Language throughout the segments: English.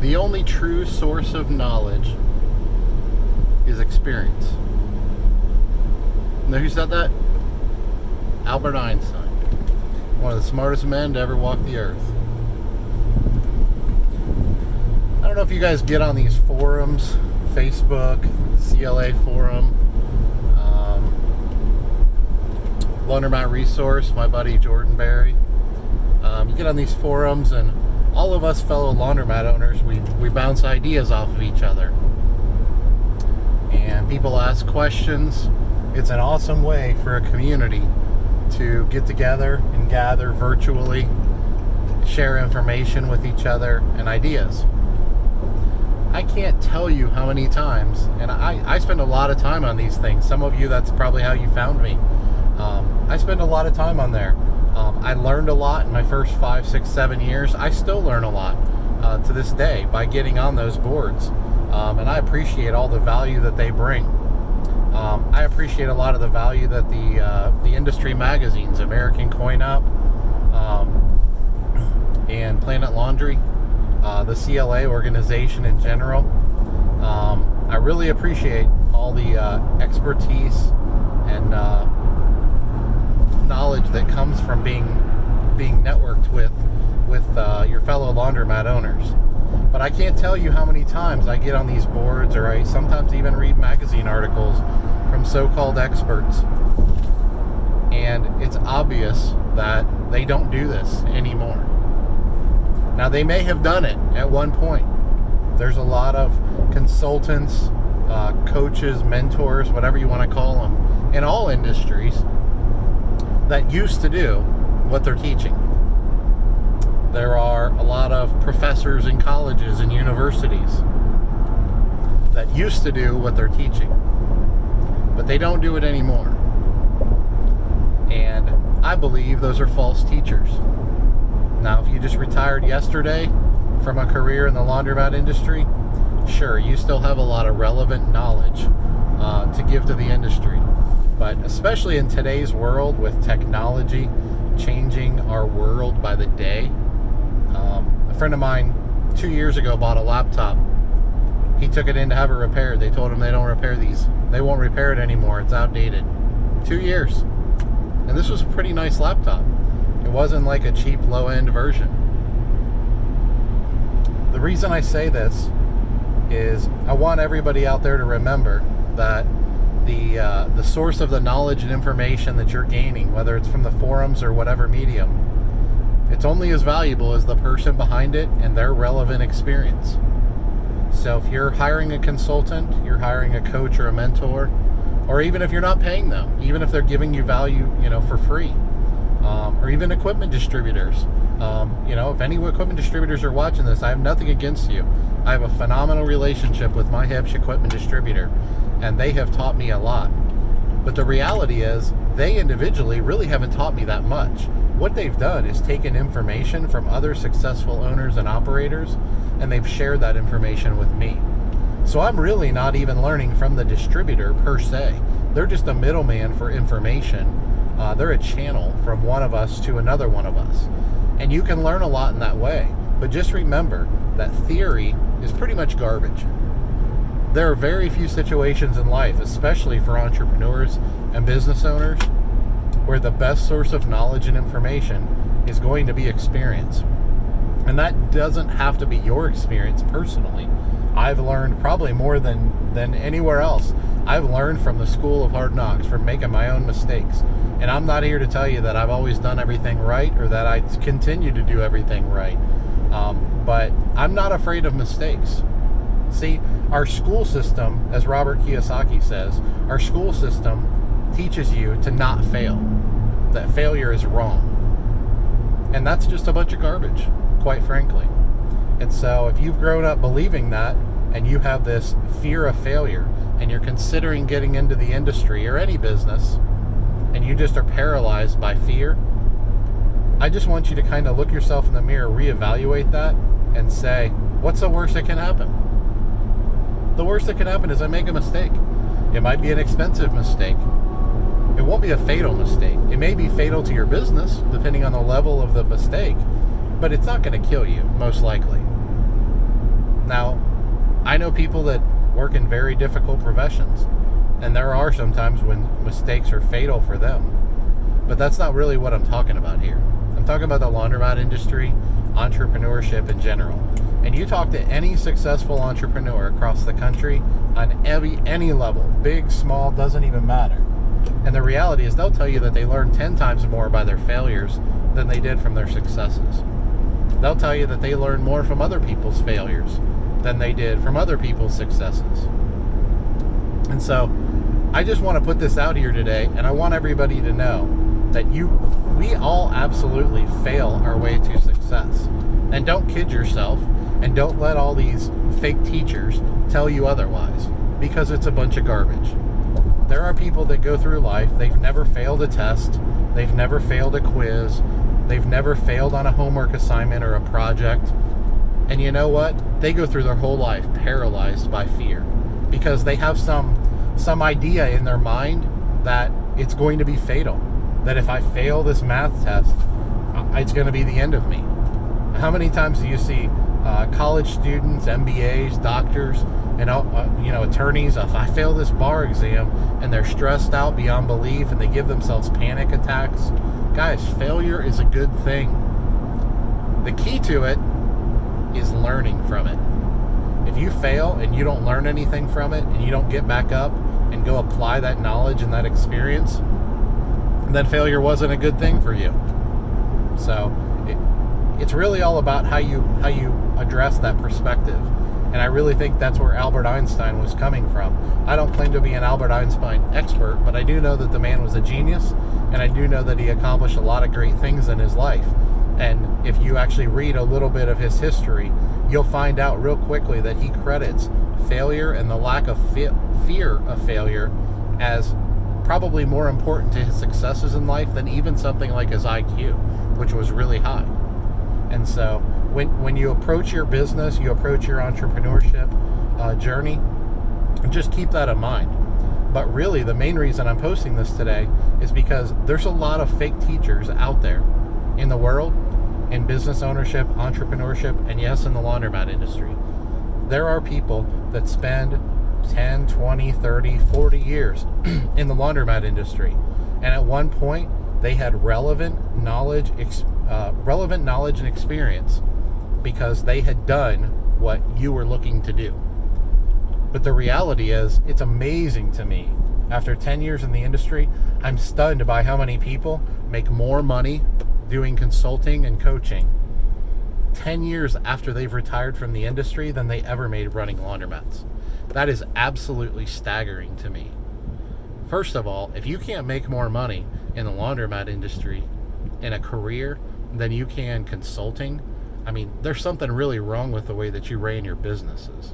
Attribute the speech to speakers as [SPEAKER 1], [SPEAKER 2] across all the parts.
[SPEAKER 1] The only true source of knowledge is experience. Know who said that? Albert Einstein. One of the smartest men to ever walk the earth. I don't know if you guys get on these forums, Facebook, CLA forum, Laundromat resource, my buddy Jordan Berry. You get on these forums and all of us fellow laundromat owners, we bounce ideas off of each other. And people ask questions. It's an awesome way for a community to get together and gather virtually, share information with each other and ideas. I can't tell you how many times, and I spend a lot of time on these things. Some of you, that's probably how you found me. I spend a lot of time on there. I learned a lot in my first 5, 6, 7 years. I still learn a lot to this day by getting on those boards. And I appreciate all the value that they bring. I appreciate a lot of the value that the industry magazines, American Coin Up, and Planet Laundry, the CLA organization in general. I really appreciate all the expertise and knowledge that comes from being networked with your fellow laundromat owners. But I can't tell you how many times I get on these boards, or I sometimes even read magazine articles from so-called experts, and it's obvious that they don't do this anymore. Now, they may have done it at one point. There's a lot of consultants, coaches, mentors, whatever you want to call them, in all industries that used to do what they're teaching. There are a lot of professors in colleges and universities that used to do what they're teaching, but they don't do it anymore. And I believe those are false teachers. Now, if you just retired yesterday from a career in the laundromat industry, sure, you still have a lot of relevant knowledge to give to the industry. But especially in today's world, with technology changing our world by the day, a friend of mine 2 years ago bought a laptop. He took it in to have it repaired. They told him they don't repair these. They won't repair it anymore. It's outdated. 2 years. And this was a pretty nice laptop. It wasn't like a cheap low-end version. The reason I say this is I want everybody out there to remember that the source of the knowledge and information that you're gaining, whether it's from the forums or whatever medium, it's only as valuable as the person behind it and their relevant experience. So if you're hiring a consultant, you're hiring a coach or a mentor, or even if you're not paying them, even if they're giving you value, for free, or even equipment distributors. If any equipment distributors are watching this, I have nothing against you. I have a phenomenal relationship with my Hipsch equipment distributor, and they have taught me a lot. But the reality is, they individually really haven't taught me that much. What they've done is taken information from other successful owners and operators, and they've shared that information with me. So I'm really not even learning from the distributor per se. They're just a middleman for information. They're a channel from one of us to another one of us. And you can learn a lot in that way. But just remember that theory is pretty much garbage. There are very few situations in life, especially for entrepreneurs and business owners, where the best source of knowledge and information is going to be experience. And that doesn't have to be your experience personally. I've learned probably more than anywhere else. I've learned from the school of hard knocks, from making my own mistakes. And I'm not here to tell you that I've always done everything right or that I continue to do everything right. But I'm not afraid of mistakes. See, our school system, as Robert Kiyosaki says, our school system teaches you to not fail, that failure is wrong. And that's just a bunch of garbage, quite frankly. And so if you've grown up believing that, and you have this fear of failure, and you're considering getting into the industry or any business, and you just are paralyzed by fear, I just want you to kind of look yourself in the mirror, reevaluate that, and say, what's the worst that can happen? The worst that can happen is I make a mistake. It might be an expensive mistake. It won't be a fatal mistake. It may be fatal to your business, depending on the level of the mistake, but it's not going to kill you, most likely. Now, I know people that work in very difficult professions, and there are some times when mistakes are fatal for them. But that's not really what I'm talking about here. I'm talking about the laundromat industry, entrepreneurship in general. And you talk to any successful entrepreneur across the country on any level, big, small, doesn't even matter. And the reality is they'll tell you that they learned 10 times more by their failures than they did from their successes. They'll tell you that they learned more from other people's failures than they did from other people's successes. And so I just want to put this out here today, and I want everybody to know that we all absolutely fail our way to success. And don't kid yourself, and don't let all these fake teachers tell you otherwise, because it's a bunch of garbage. There are people that go through life, they've never failed a test, they've never failed a quiz, they've never failed on a homework assignment or a project. And you know what? They go through their whole life paralyzed by fear, because they have some idea in their mind that it's going to be fatal. That if I fail this math test, it's going to be the end of me. How many times do you see college students, MBAs, doctors, and attorneys? If I fail this bar exam, and they're stressed out beyond belief, and they give themselves panic attacks. Guys, failure is a good thing. The key to it is learning from it. If you fail and you don't learn anything from it, and you don't get back up and go apply that knowledge and that experience, then failure wasn't a good thing for you. So it's really all about how you address that perspective. And I really think that's where Albert Einstein was coming from. I don't claim to be an Albert Einstein expert, but I do know that the man was a genius, and I do know that he accomplished a lot of great things in his life. And if you actually read a little bit of his history, you'll find out real quickly that he credits failure and the lack of fear of failure as probably more important to his successes in life than even something like his IQ, which was really high. And so when you approach your business, you approach your entrepreneurship journey, just keep that in mind. But really, the main reason I'm posting this today is because there's a lot of fake teachers out there in the world, in business ownership, entrepreneurship, and yes, in the laundromat industry. There are people that spend 10, 20, 30, 40 years in the laundromat industry. And at one point, they had relevant knowledge and experience because they had done what you were looking to do. But the reality is, it's amazing to me. After 10 years in the industry, I'm stunned by how many people make more money doing consulting and coaching 10 years after they've retired from the industry than they ever made running laundromats. That is absolutely staggering to me. First of all, if you can't make more money in the laundromat industry in a career than you can consulting, I mean, there's something really wrong with the way that you ran your businesses.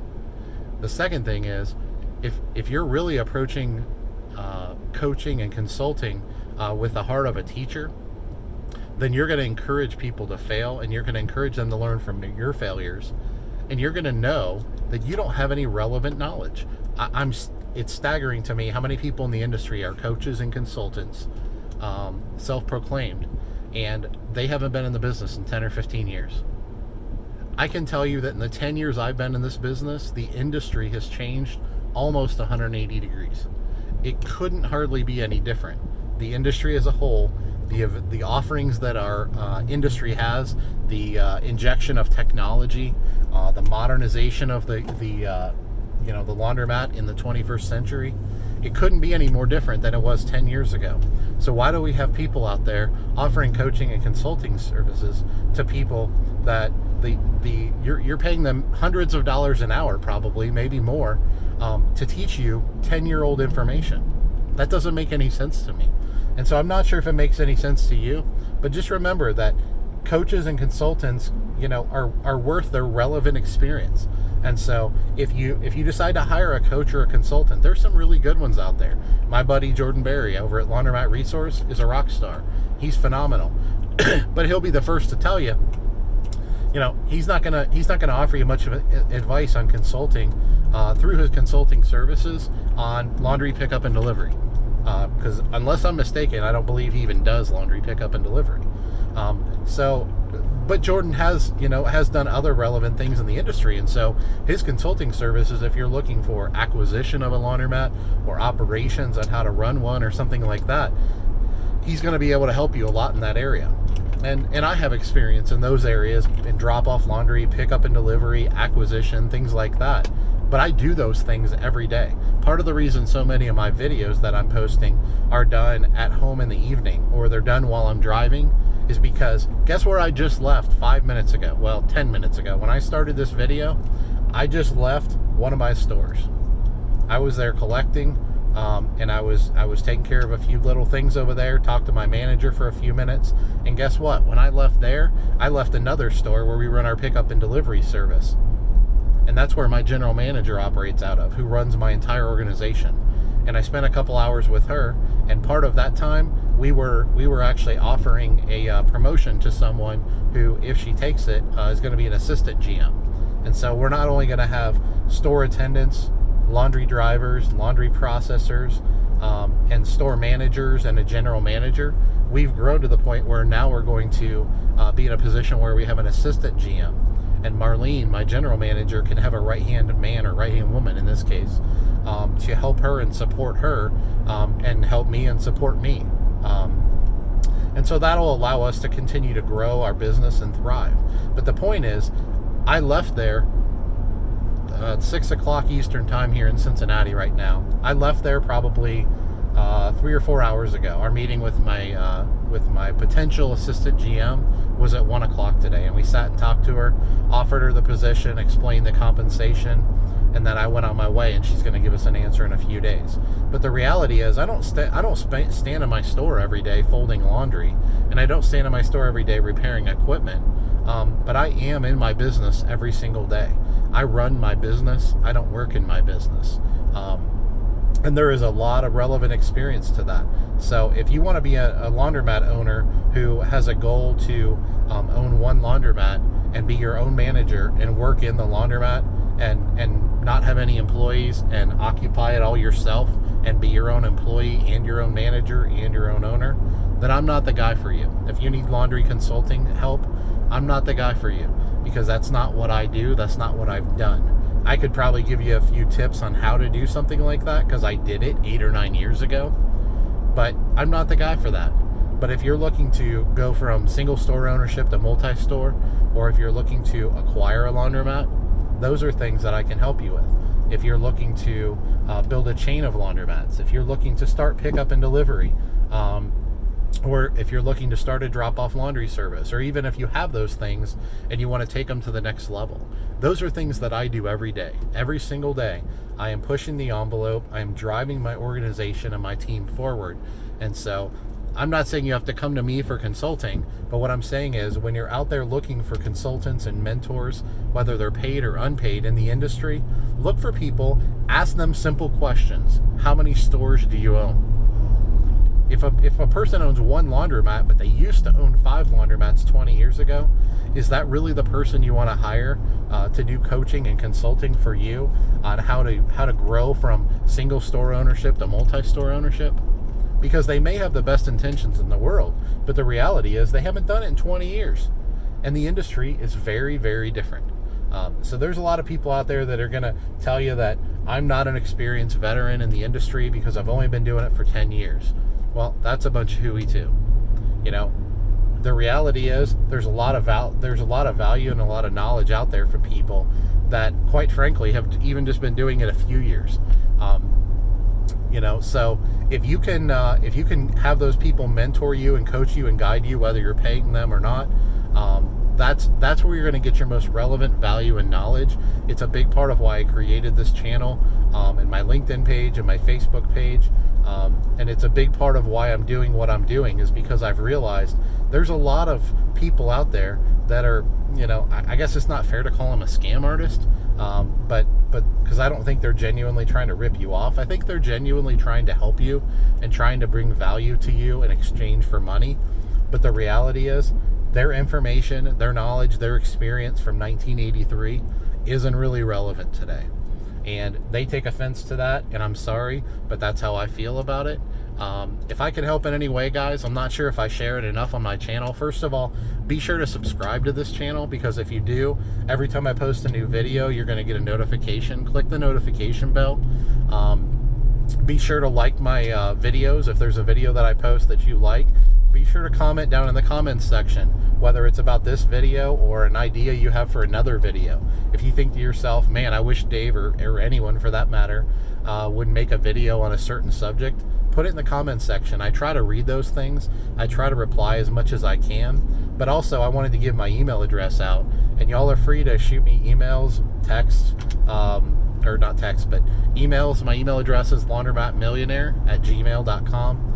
[SPEAKER 1] The second thing is, if you're really approaching coaching and consulting with the heart of a teacher, then you're going to encourage people to fail, and you're going to encourage them to learn from your failures, and you're going to know that you don't have any relevant knowledge. It's staggering to me how many people in the industry are coaches and consultants, self-proclaimed, and they haven't been in the business in 10 or 15 years. I can tell you that in the 10 years I've been in this business, the industry has changed almost 180 degrees. It couldn't hardly be any different. The industry as a whole, the offerings that our industry has, the injection of technology, the modernization of the laundromat in the 21st century, it couldn't be any more different than it was 10 years ago. So why do we have people out there offering coaching and consulting services to people that you're paying them hundreds of dollars an hour, probably, maybe more, to teach you 10-year-old information? That doesn't make any sense to me. And so I'm not sure if it makes any sense to you, but just remember that coaches and consultants, are worth their relevant experience. And so if you decide to hire a coach or a consultant, there's some really good ones out there. My buddy Jordan Berry over at Laundromat Resource is a rock star. He's phenomenal. But he'll be the first to tell you, he's not gonna offer you much of advice on consulting through his consulting services on laundry pickup and delivery. Because unless I'm mistaken, I don't believe he even does laundry pickup and delivery. So But Jordan has done other relevant things in the industry, and so his consulting services, if you're looking for acquisition of a laundromat or operations on how to run one or something like that, he's going to be able to help you a lot in that area. And I have experience in those areas, in drop-off laundry, pickup and delivery, acquisition, things like that. But I do those things every day. Part of the reason so many of my videos that I'm posting are done at home in the evening, or they're done while I'm driving, is because guess where I just left 5 minutes ago? Well, 10 minutes ago. When I started this video, I just left one of my stores. I was there collecting, and I was taking care of a few little things over there, talked to my manager for a few minutes, and guess what? When I left there, I left another store where we run our pickup and delivery service. And that's where my general manager operates out of, who runs my entire organization. And I spent a couple hours with her, and part of that time we were actually offering a promotion to someone who, if she takes it, is going to be an assistant GM. And so we're not only going to have store attendants, laundry drivers, laundry processors, and store managers and a general manager. We've grown to the point where now we're going to be in a position where we have an assistant GM. And Marlene, my general manager, can have a right-hand man or right-hand woman in this case, to help her and support her, and help me and support me. And so that'll allow us to continue to grow our business and thrive. But the point is, I left there at 6 o'clock Eastern time here in Cincinnati right now. I left there probably 3 or 4 hours ago. Our meeting with my potential assistant GM was at 1 o'clock today, and we sat and talked to her, offered her the position, explained the compensation, and then I went on my way, and she's going to give us an answer in a few days. But the reality is, I don't stand in my store every day folding laundry, and I don't stand in my store every day repairing equipment. But I am in my business every single day. I run my business. I don't work in my business. And there is a lot of relevant experience to that. So if you want to be a laundromat owner who has a goal to own one laundromat and be your own manager and work in the laundromat and not have any employees and occupy it all yourself and be your own employee and your own manager and your own owner, then I'm not the guy for you. If you need laundry consulting help, I'm not the guy for you, because that's not what I do. That's not what I've done. I could probably give you a few tips on how to do something like that, because I did it 8 or 9 years ago, but I'm not the guy for that. But if you're looking to go from single store ownership to multi-store, or if you're looking to acquire a laundromat, those are things that I can help you with. If you're looking to build a chain of laundromats, if you're looking to start pickup and delivery, or if you're looking to start a drop-off laundry service, or even if you have those things and you want to take them to the next level. Those are things that I do every day. Every single day, I am pushing the envelope. I am driving my organization and my team forward. And so I'm not saying you have to come to me for consulting, but what I'm saying is, when you're out there looking for consultants and mentors, whether they're paid or unpaid in the industry, look for people, ask them simple questions. How many stores do you own? If a person owns one laundromat, but they used to own 5 laundromats 20 years ago, is that really the person you want to hire to do coaching and consulting for you on how to grow from single store ownership to multi-store ownership? Because they may have the best intentions in the world, but the reality is they haven't done it in 20 years. And the industry is very, very different. So there's a lot of people out there that are going to tell you that I'm not an experienced veteran in the industry because I've only been doing it for 10 years. Well, that's a bunch of hooey too. You know, the reality is there's a lot of value and a lot of knowledge out there for people that, quite frankly, have even just been doing it a few years. You know, so if you can have those people mentor you and coach you and guide you, whether you're paying them or not, that's where you're going to get your most relevant value and knowledge. It's a big part of why I created this channel, and my LinkedIn page and my Facebook page. And it's a big part of why I'm doing what I'm doing, is because I've realized there's a lot of people out there that are, you know, I guess it's not fair to call them a scam artist, but because I don't think they're genuinely trying to rip you off. I think they're genuinely trying to help you and trying to bring value to you in exchange for money. But the reality is, their information, their knowledge, their experience from 1983 isn't really relevant today. And they take offense to that, and I'm sorry, but that's how I feel about it. If I can help in any way, guys, I'm not sure if I share it enough on my channel. First of all, be sure to subscribe to this channel, because if you do, every time I post a new video, you're going to get a notification. Click the notification bell. Be sure to like my videos. If there's a video that I post that you like, be sure to comment down in the comments section, whether it's about this video or an idea you have for another video. If you think to yourself, man, I wish Dave or anyone for that matter would make a video on a certain subject, put it in the comments section. I try to read those things. I try to reply as much as I can. But also, I wanted to give my email address out, and y'all are free to shoot me emails, texts, or not text, but emails. My email address is laundromatmillionaire@gmail.com.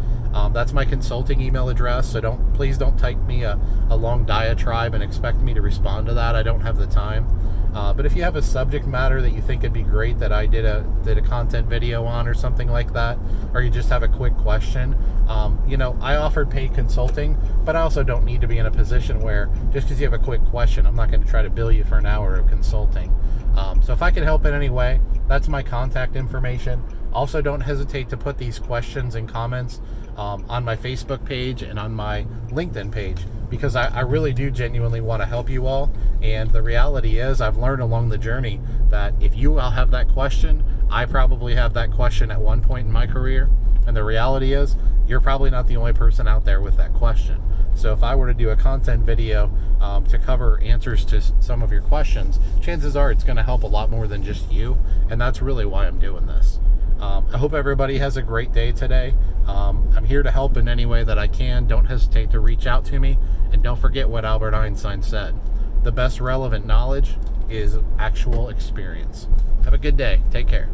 [SPEAKER 1] That's my consulting email address, so please don't type me a long diatribe and expect me to respond to that. I don't have the time. But if you have a subject matter that you think it'd be great that I did a content video on or something like that, or you just have a quick question, I offered paid consulting, but I also don't need to be in a position where just because you have a quick question, I'm not going to try to bill you for an hour of consulting. So if I can help in any way, that's my contact information. Also, don't hesitate to put these questions and comments on my Facebook page and on my LinkedIn page, because I really do genuinely want to help you all. And the reality is, I've learned along the journey that if you all have that question, I probably have that question at one point in my career. And the reality is, you're probably not the only person out there with that question. So if I were to do a content video to cover answers to some of your questions, chances are it's going to help a lot more than just you. And that's really why I'm doing this. I hope everybody has a great day today. I'm here to help in any way that I can. Don't hesitate to reach out to me. And don't forget what Albert Einstein said: the best relevant knowledge is actual experience. Have a good day. Take care.